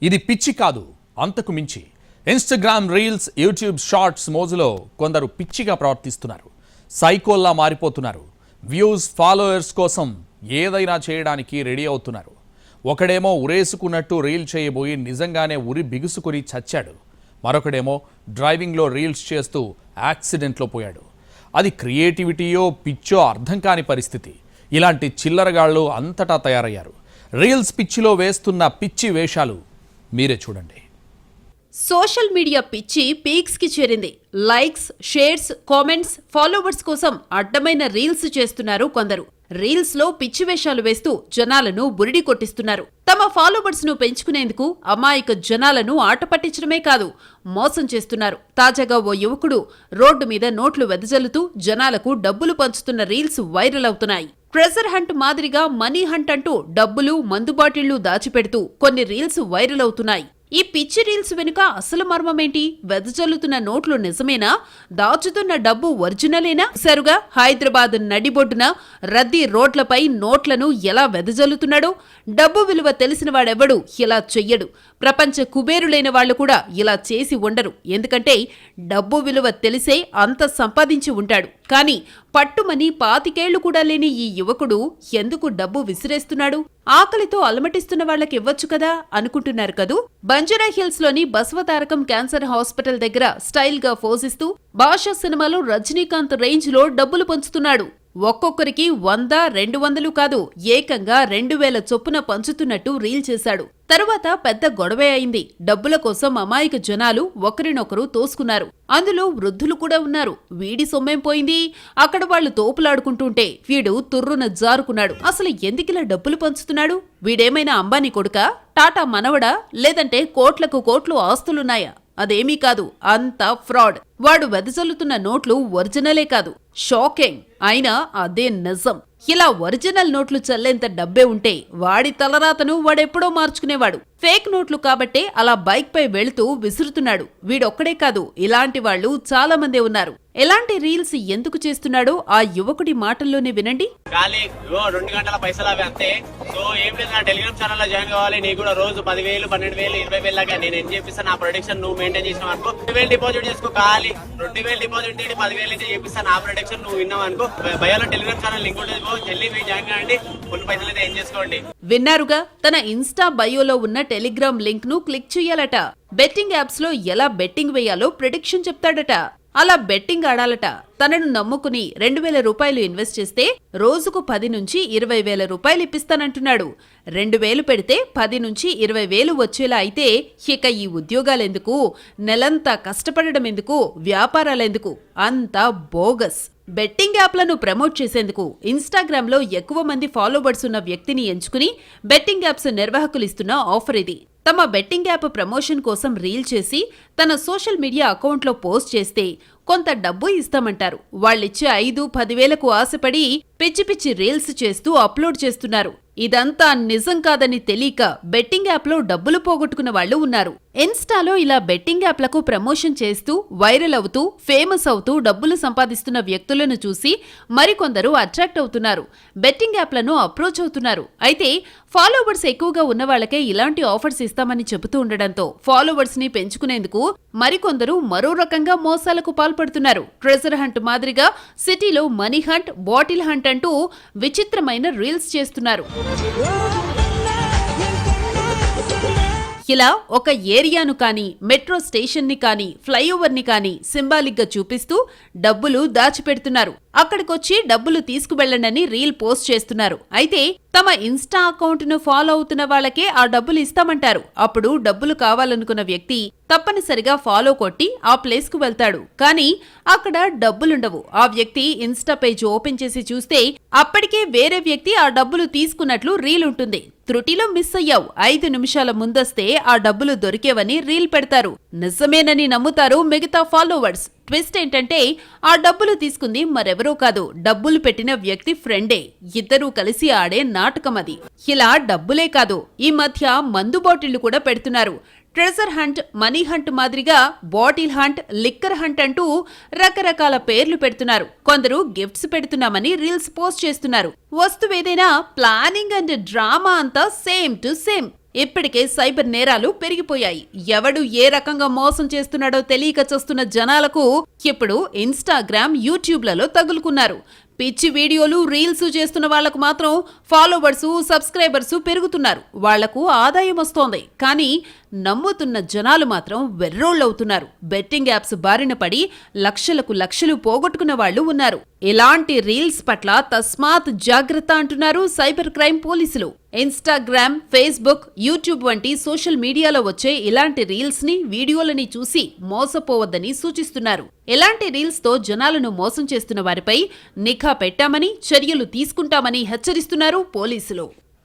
ఇది పిచ్చి కాదు, అంతకు మించి. ఇన్స్టాగ్రామ్ రీల్స్, యూట్యూబ్ షార్ట్స్ మోజులో కొందరు పిచ్చిగా ప్రవర్తిస్తున్నారు. సైకోల్లా మారిపోతున్నారు. వ్యూస్, ఫాలోయర్స్ కోసం ఏదైనా చేయడానికి రెడీ అవుతున్నారు. ఒకడేమో ఉరేసుకున్నట్టు రీల్ చేయబోయి నిజంగానే ఉరి బిగుసుకుని చచ్చాడు. మరొకడేమో డ్రైవింగ్లో రీల్స్ చేస్తూ యాక్సిడెంట్లో పోయాడు. అది క్రియేటివిటీయో పిచ్చో అర్థం కాని పరిస్థితి. ఇలాంటి చిల్లరగాళ్ళు అంతటా తయారయ్యారు. రీల్స్ పిచ్చిలో వేస్తున్న పిచ్చి వేషాలు మీరే చూడండి. సోషల్ మీడియా పిచ్చి పీక్స్ కి చేరింది. లైక్స్, షేర్స్, కామెంట్స్, ఫాలోవర్స్ కోసం అడ్డమైన రీల్స్ చేస్తున్నారు కొందరు. రీల్స్ లో పిచ్చి వేషాలు వేస్తూ జనాలను బురిడి కొట్టిస్తున్నారు. తమ ఫాలోవర్స్ ను పెంచుకునేందుకు అమాయక జనాలను ఆట పట్టించడమే కాదు, మోసం చేస్తున్నారు. తాజాగా ఓ యువకుడు రోడ్డు మీద నోట్లు వెదజల్లుతూ జనాలకు డబ్బులు పంచుతున్న రీల్స్ వైరల్ అవుతున్నాయి. ట్రెజర్ హంట్ మాదిరిగా మనీ హంట్ అంటూ డబ్బులు, మందు బాటిళ్లు దాచిపెడుతూ కొన్ని రీల్స్ వైరల్ అవుతున్నాయి. ఈ పిచ్చి రీల్స్ వెనుక అసలు మర్మమేంటి? వెదజల్లుతున్న నోట్లు నిజమేనా? దాచుతున్న డబ్బు ఒరిజినలేనా? సరుగా హైదరాబాద్ నడిబొడ్డున రద్దీ రోడ్లపై నోట్లను ఎలా వెదజల్లుతున్నాడో? డబ్బు విలువ తెలిసిన వాడెవ్వడు ఇలా చెయ్యడు. ప్రపంచ కుబేరులైన వాళ్లు కూడా ఇలా చేసి ఉండరు. ఎందుకంటే డబ్బు విలువ తెలిసే అంత సంపాదించి ఉంటాడు. కానీ పట్టుమని 25 కూడా లేని ఈ యువకుడు ఎందుకు డబ్బు విసిరేస్తున్నాడు? ఆకలితో అలమటిస్తున్న వాళ్ళకివ్వచ్చు కదా అనుకుంటున్నారు కదూ. బంజారా హిల్స్ లోని బసవతారకం క్యాన్సర్ హాస్పిటల్ దగ్గర స్టైల్ గా పోజిస్తూ భాషా సినిమాలో రజనీకాంత్ రేంజ్ లో డబ్బులు పంచుతున్నాడు. ఒక్కొక్కరికి 100, 200 కాదు, ఏకంగా 2000 చొప్పున పంచుతున్నట్టు రీల్ చేశాడు. తరువాత పెద్ద గొడవే అయింది. డబ్బుల కోసం అమాయక జనాలు ఒకరినొకరు తోసుకున్నారు. అందులో వృద్ధులు కూడా ఉన్నారు. వీడి సొమ్మేం పోయింది? అక్కడ వాళ్లు తోపులాడుకుంటుంటే వీడు తుర్రున జారుకున్నాడు. అసలు ఎందుకిలా డబ్బులు పంచుతున్నాడు? వీడేమైనా అంబానీ కొడుకా? టాటా మనవడా? లేదంటే కోట్లకు కోట్లు ఆస్తులున్నాయా? అదేమీ కాదు, అంతా ఫ్రాడ్. వాడు వెదజల్లుతున్న నోట్లు ఒరిజినలే కాదు. షాకింగ్! అయినా అదే నిజం. ఇలా ఒరిజినల్ నోట్లు చల్లేంత డబ్బే ఉంటే వాడి తలరాతను వాడెప్పుడో మార్చుకునేవాడు. ఫేక్ నోట్లు కాబట్టే అలా బైక్ పై వెళుతూ విసురుతున్నాడు. వీడొక్కడే కాదు, ఇలాంటి వాళ్ళు చాలా మందే ఉన్నారు. ఎలాంటి రీల్స్ ఎందుకు చేస్తున్నాడో ఆ యువకుడి మాటల్లోనే వినండి. 2 గంటల పైసలు అవి అంతే. సో ఏం లేదు, నా టెలిగ్రామ్ ఛానల్ లో జాయిన్ కావాలి. నీకు కూడా రోజు 10,000, 12,000, 20,000 లాగా నేను ఏం చేపిస్తాను. నా ప్రొడక్షన్ నువ్వు మెయింటైన్ చేసినావు అనుకో, 2,000 డిపాజిట్ చేసుకో. ఖాళీ 2,000 డిపాజిట్ చేసి 10,000 అయితే చేపిస్తాను. నా ప్రొడక్షన్ నువ్వు విన్నావు అనుకో, బయోలో టెలిగ్రామ్ ఛానల్ లింక్ ఉంటుంది, చెల్లి మీరు జాయిన్ కాండి, కొన్ని పైసలు అయితే ఏం చేసుకోండి. విన్నారుగా, తన ఇన్స్టా బయోలో ఉన్న టెలిగ్రామ్ లింక్ ను క్లిక్ చేయాలట. బెట్టింగ్ యాప్స్ లో ఎలా బెట్టింగ్ వేయాలో ప్రిడిక్షన్ చెప్తాడట. అలా బెట్టింగ్ ఆడాలట. తనను నమ్ముకుని 2,000 రూపాయలు ఇన్వెస్ట్ చేస్తే రోజుకు 10 నుంచి 20,000 రూపాయలు ఇప్పిస్తానంటున్నాడు. 2,000 పెడితే 10 నుంచి 20,000 వచ్చేలా అయితే ఇక ఈ ఉద్యోగాలెందుకు, నెలంతా కష్టపడడం ఎందుకు, వ్యాపారాలెందుకు? అంతా బోగస్. బెట్టింగ్ యాప్లను ప్రమోట్ చేసేందుకు ఇన్స్టాగ్రామ్ లో ఎక్కువ మంది ఫాలోవర్స్ ఉన్న వ్యక్తిని ఎంచుకుని బెట్టింగ్ యాప్స్ నిర్వాహకులు ఇస్తున్న ఆఫర్ ఇది. తమ బెట్టింగ్ యాప్ ప్రమోషన్ కోసం రీల్ చేసి తన సోషల్ మీడియా అకౌంట్లో పోస్ట్ చేస్తే కొంత డబ్బు ఇస్తామంటారు. వాళ్ళిచ్చే 5-10,000కు ఆశపడి పిచ్చి పిచ్చి రీల్స్ చేస్తూ అప్లోడ్ చేస్తున్నారు. ఇదంతా నిజం కాదని తెలియక బెట్టింగ్ యాప్ లో డబ్బులు పోగొట్టుకున్న వాళ్లు ఉన్నారు. ఇన్స్టాలో ఇలా బెట్టింగ్ యాప్లకు ప్రమోషన్ చేస్తూ వైరల్ అవుతూ ఫేమస్ అవుతూ డబ్బులు సంపాదిస్తున్న వ్యక్తులను చూసి మరికొందరు అట్రాక్ట్ అవుతున్నారు. బెట్టింగ్ యాప్లను అప్రోచ్ అవుతున్నారు. అయితే ఫాలోవర్స్ ఎక్కువగా ఉన్న వాళ్లకే ఇలాంటి ఆఫర్స్ ఇస్తామని చెబుతూ ఉండడంతో ఫాలోవర్స్ ని పెంచుకునేందుకు మరికొందరు మరో రకంగా మోసాలకు పాల్పడుతున్నారు. ట్రెజర్ హంట్ మాదిరిగా సిటీలో మనీ హంట్, బాటిల్ హంట్ అంటూ విచిత్రమైన రీల్స్ చేస్తున్నారు. ఇలా ఒక ఏరియాను కానీ, మెట్రో స్టేషన్ ని కానీ, ఫ్లైఓవర్ ని కానీ సింబాలిక్ గా చూపిస్తూ డబ్బులు దాచిపెడుతున్నారు. అక్కడికొచ్చి డబ్బులు తీసుకువెళ్లండని రీల్ పోస్ట్ చేస్తున్నారు. అయితే తమ ఇన్స్టా అకౌంట్ ను ఫాలో అవుతున్న వాళ్ళకే ఆ డబ్బులు ఇస్తామంటారు. అప్పుడు డబ్బులు కావాలనుకున్న వ్యక్తి తప్పనిసరిగా ఫాలో కొట్టి ఆ ప్లేస్ కు వెళ్తాడు. కానీ అక్కడ డబ్బులుండవు. ఆ వ్యక్తి ఇన్స్టా పేజ్ ఓపెన్ చేసి చూస్తే అప్పటికే వేరే వ్యక్తి ఆ డబ్బులు తీసుకున్నట్లు రీల్ ఉంటుంది. త్రుటిలో మిస్ అయ్యావు, 5 నిమిషాల ముందొస్తే ఆ డబ్బులు దొరికేవని రీల్ పెడతారు. నిజమేనని నమ్ముతారు మిగతా ఫాలోవర్స్. ట్విస్ట్ ఏంటంటే ఆ డబ్బులు తీసుకుంది మరెవరో కాదు, డబ్బులు పెట్టిన వ్యక్తి ఫ్రెండే. ఇద్దరూ కలిసి ఆడే నాటకం అది. ఇలా డబ్బులే కాదు, ఈ మధ్య మందు బాటిళ్లు కూడా పెడుతున్నారు. ట్రెజర్ హంట్, మనీ హంట్ మాదిరిగా బాటిల్ హంట్, లిక్కర్ హంట్ అంటూ రకరకాల పేర్లు పెడుతున్నారు. కొందరు గిఫ్ట్స్ పెడుతున్నామని రీల్స్ పోస్ట్ చేస్తున్నారు. వస్తువేదైనా ప్లానింగ్ అండ్ డ్రామా అంతా సేమ్ టు సేమ్. ఇప్పటికే సైబర్ నేరాలు పెరిగిపోయాయి. ఎవడు ఏ రకంగా మోసం చేస్తున్నాడో తెలియక చస్తున్న జనాలకు ఇప్పుడు ఇన్స్టాగ్రామ్, యూట్యూబ్లలో తగులుకున్నారు. పిచ్చి వీడియోలు, రీల్స్ చేస్తున్న వాళ్లకు మాత్రం ఫాలోవర్సు, సబ్స్క్రైబర్సు పెరుగుతున్నారు. వాళ్లకు ఆదాయం వస్తోంది. కానీ నమ్ముతున్న జనాలు మాత్రం వెర్రోళ్ళవుతున్నారు. బెట్టింగ్ యాప్స్ బారిన పడి లక్షలు పోగొట్టుకున్న వాళ్లు ఉన్నారు. ఇలాంటి రీల్స్ పట్ల తస్మాత్ జాగ్రత్త అంటున్నారు సైబర్ క్రైమ్ పోలీసులు. ఇన్స్టాగ్రామ్, ఫేస్బుక్, యూట్యూబ్ వంటి సోషల్ మీడియాలో వచ్చే ఇలాంటి రీల్స్ ని, వీడియోలని చూసి మోసపోవద్దని సూచిస్తున్నారు. ఇలాంటి రీల్స్ తో జనాలను మోసం చేస్తున్న వారిపై నిఘా పెట్టామని, చర్యలు తీసుకుంటామని హెచ్చరిస్తున్నారు పోలీసులు.